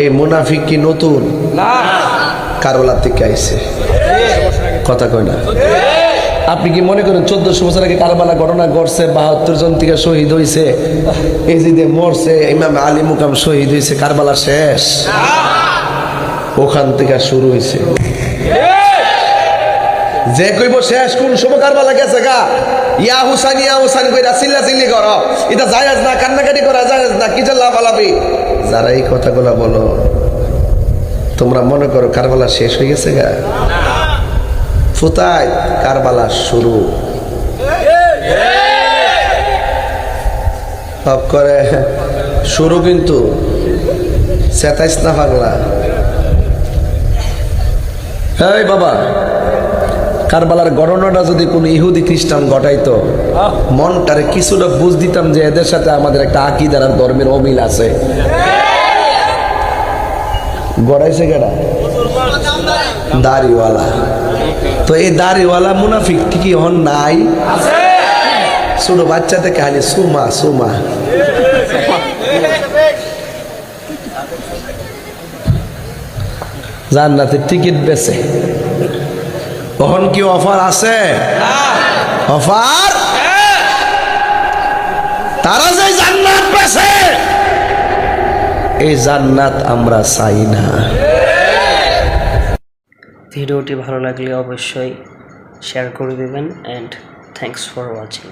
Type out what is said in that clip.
এই মুনাফিক কি নতুন না? কারবালা থেকে আইছে, কথা কয় না। আপনি কি মনে করেন 1400 বছর আগে কারবালা ঘটনা ঘটছে, 72 জন থেকে শহীদ হয়েছে, এজিদে মরছে, ইমাম আলী মুকাম শহীদ হয়েছে, কারবালা শেষ? ওখান থেকে শুরু হয়েছে। যে কইব শেষ কোন সময় কারবালা গেছে গা, ইয়া হুসাইন কইরা চিল্লা চিল্লি করো, এটা জায়েজ না, কান্নাকাটি করা জায়েজ না, কি যে লাফালাফি। যারা এই কথাগুলো বলো, তোমরা মনে করো কারবালা শেষ হয়ে গেছে গা? ফুতায় কারবালা শুরু সব করে শুরু, কিন্তু চেতাইস না পাগলা। এই বাবা, কারবালার ঘটনাটা যদি কোনো ইহুদি খ্রিস্টান ঘটাইতো, মনটারে কিছুটা বুঝ দিতাম যে এদের সাথে আমাদের একটা আকীদার আর ধর্মের অমিল আছে। গড়াইছে কেডা? দাড়িওয়ালা। তো এই দাড়িওয়ালা মুনাফিক কি হন নাই? ছোট বাচ্চা থেকে খালি সুমা সুমা। জান্নাতের টিকিট বেচে। কখন কি অফার আছে? অফার? তারা যে জান্নাত বেচে, এই জান্নাত আমরা চাই না। ভিডিওটি ভালো লাগলে অবশ্যই শেয়ার করে দেবেন, অ্যান্ড থ্যাঙ্কস ফর ওয়াচিং।